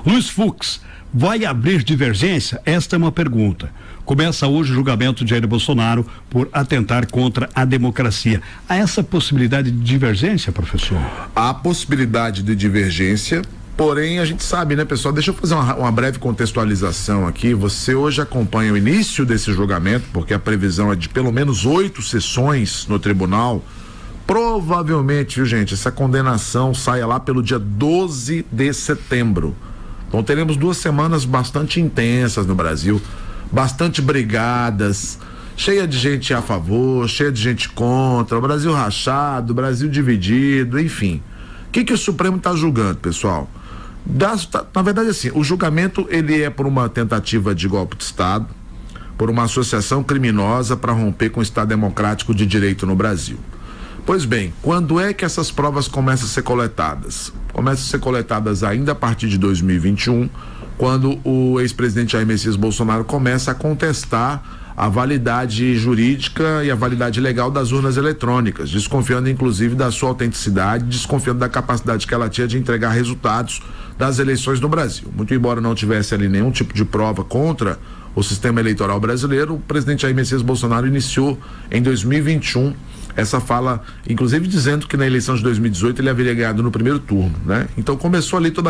Luiz Fux, vai abrir divergência? Esta é uma pergunta. Começa hoje o julgamento de Jair Bolsonaro por atentar contra a democracia. Há essa possibilidade de divergência, professor? Há possibilidade de divergência, porém a gente sabe, né, pessoal? Deixa eu fazer uma breve contextualização aqui. Você hoje acompanha o início desse julgamento, porque a previsão é de pelo menos 8 sessões no tribunal. Provavelmente, viu, gente, essa condenação saia lá pelo dia 12 de setembro. Então teremos 2 semanas bastante intensas no Brasil, bastante brigadas, cheia de gente a favor, cheia de gente contra, o Brasil rachado, o Brasil dividido, enfim. O que o Supremo está julgando, pessoal? Na verdade, assim, o julgamento ele é por uma tentativa de golpe de Estado, por uma associação criminosa para romper com o Estado democrático de direito no Brasil. Pois bem, quando é que essas provas começam a ser coletadas? Começam a ser coletadas ainda a partir de 2021, quando o ex-presidente Jair Messias Bolsonaro começa a contestar a validade jurídica e a validade legal das urnas eletrônicas, desconfiando inclusive da sua autenticidade, desconfiando da capacidade que ela tinha de entregar resultados das eleições no Brasil. Muito embora não tivesse ali nenhum tipo de prova contra o sistema eleitoral brasileiro, o presidente Jair Messias Bolsonaro iniciou em 2021 essa fala, inclusive dizendo que na eleição de 2018 ele haveria ganhado no primeiro turno, né? Então começou ali toda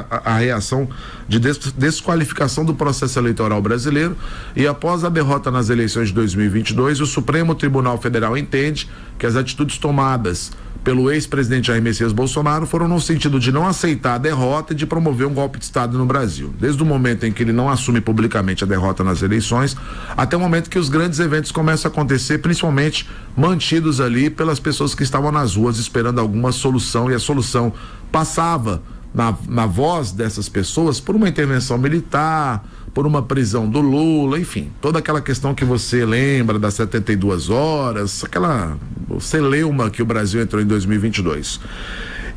a reação de desqualificação do processo eleitoral brasileiro, e após a derrota nas eleições de 2022, o Supremo Tribunal Federal entende que as atitudes tomadas pelo ex-presidente Jair Messias Bolsonaro foram no sentido de não aceitar a derrota e de promover um golpe de Estado no Brasil. Desde o momento em que ele não assume publicamente a derrota nas eleições, até o momento que os grandes eventos começam a acontecer, principalmente mantidos ali pelas pessoas que estavam nas ruas esperando alguma solução, e a solução passava na voz dessas pessoas por uma intervenção militar, por uma prisão do Lula, enfim, toda aquela questão que você lembra das 72 horas, aquela celeuma que o Brasil entrou em 2022.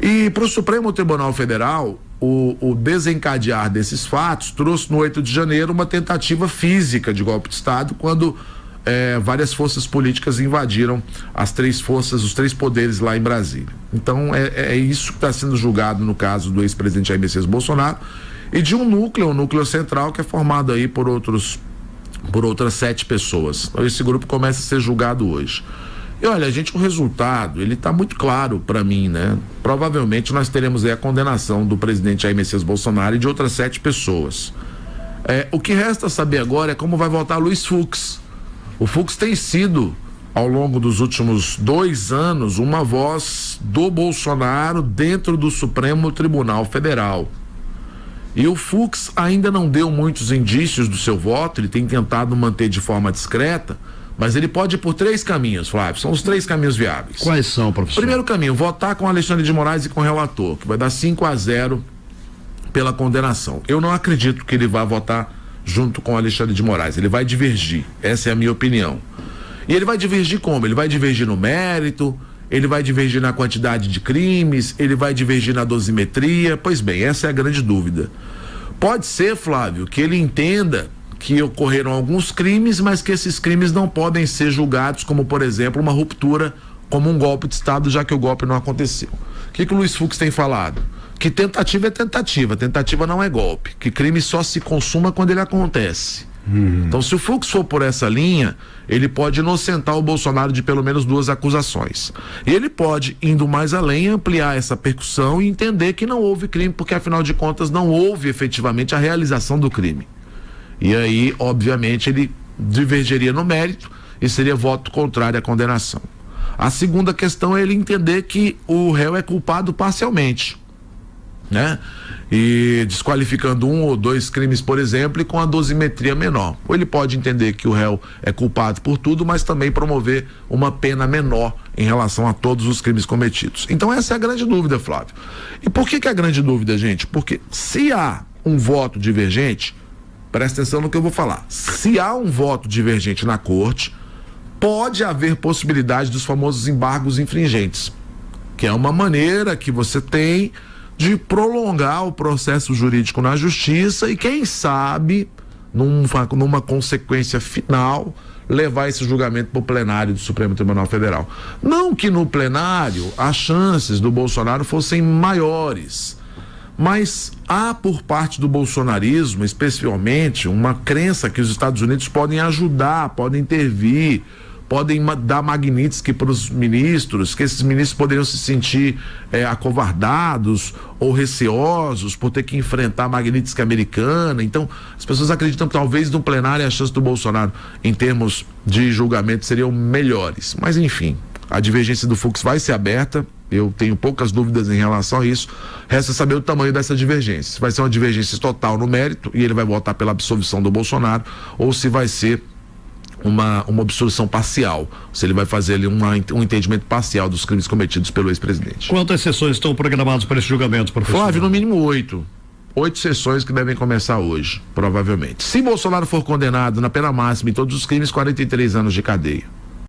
E para o Supremo Tribunal Federal, o desencadear desses fatos trouxe no 8 de janeiro uma tentativa física de golpe de Estado, quando várias forças políticas invadiram as 3 forças, os 3 poderes lá em Brasília. Então é isso que está sendo julgado no caso do ex-presidente Jair Messias Bolsonaro, e de um núcleo central que é formado aí por outras 7 pessoas. Então esse grupo começa a ser julgado hoje. E olha, gente, o resultado, ele tá muito claro para mim, né? Provavelmente nós teremos aí a condenação do presidente Jair Messias Bolsonaro e de outras 7 pessoas. O que resta saber agora é como vai votar Luiz Fux. O Fux tem sido, ao longo dos últimos 2 anos, uma voz do Bolsonaro dentro do Supremo Tribunal Federal. E o Fux ainda não deu muitos indícios do seu voto, ele tem tentado manter de forma discreta, mas ele pode ir por 3 caminhos, Flávio, são os 3 caminhos viáveis. Quais são, professor? Primeiro caminho, votar com Alexandre de Moraes e com o relator, que vai dar 5-0 pela condenação. Eu não acredito que ele vá votar junto com Alexandre de Moraes, ele vai divergir, essa é a minha opinião. E ele vai divergir como? Ele vai divergir no mérito, ele vai divergir na quantidade de crimes, ele vai divergir na dosimetria. Pois bem, essa é a grande dúvida. Pode ser, Flávio, que ele entenda que ocorreram alguns crimes, mas que esses crimes não podem ser julgados como, por exemplo, uma ruptura, como um golpe de Estado, já que o golpe não aconteceu. O que o Luiz Fux tem falado? Que tentativa é tentativa não é golpe, que crime só se consuma quando ele acontece. Então, se o Fux for por essa linha, ele pode inocentar o Bolsonaro de pelo menos 2 acusações. E ele pode, indo mais além, ampliar essa percussão e entender que não houve crime, porque afinal de contas não houve efetivamente a realização do crime. E aí, obviamente, ele divergeria no mérito e seria voto contrário à condenação. A segunda questão é ele entender que o réu é culpado parcialmente, né? E desqualificando 1 ou 2 crimes, por exemplo, e com a dosimetria menor. Ou ele pode entender que o réu é culpado por tudo, mas também promover uma pena menor em relação a todos os crimes cometidos. Então essa é a grande dúvida, Flávio. E por que é a grande dúvida, gente? Porque se há um voto divergente, presta atenção no que eu vou falar, se há um voto divergente na corte, pode haver possibilidade dos famosos embargos infringentes, que é uma maneira que você tem de prolongar o processo jurídico na justiça e, quem sabe, numa consequência final, levar esse julgamento para o plenário do Supremo Tribunal Federal. Não que no plenário as chances do Bolsonaro fossem maiores, Mas há por parte do bolsonarismo, especialmente, uma crença que os Estados Unidos podem ajudar, podem intervir, podem dar Magnitsky para os ministros, que esses ministros poderiam se sentir acovardados ou receosos por ter que enfrentar a Magnitsky americana. Então, as pessoas acreditam que talvez no plenário a chance do Bolsonaro, em termos de julgamento, seriam melhores. Mas, enfim, a divergência do Fux vai ser aberta. Eu tenho poucas dúvidas em relação a isso. Resta saber o tamanho dessa divergência. Se vai ser uma divergência total no mérito e ele vai votar pela absolvição do Bolsonaro, ou se vai ser uma absolvição parcial, se ele vai fazer ali um entendimento parcial dos crimes cometidos pelo ex-presidente. Quantas sessões estão programadas para esse julgamento, professor? Flávio, no mínimo 8 sessões que devem começar hoje, provavelmente. Se Bolsonaro for condenado na pena máxima em todos os crimes, 43 anos de cadeia.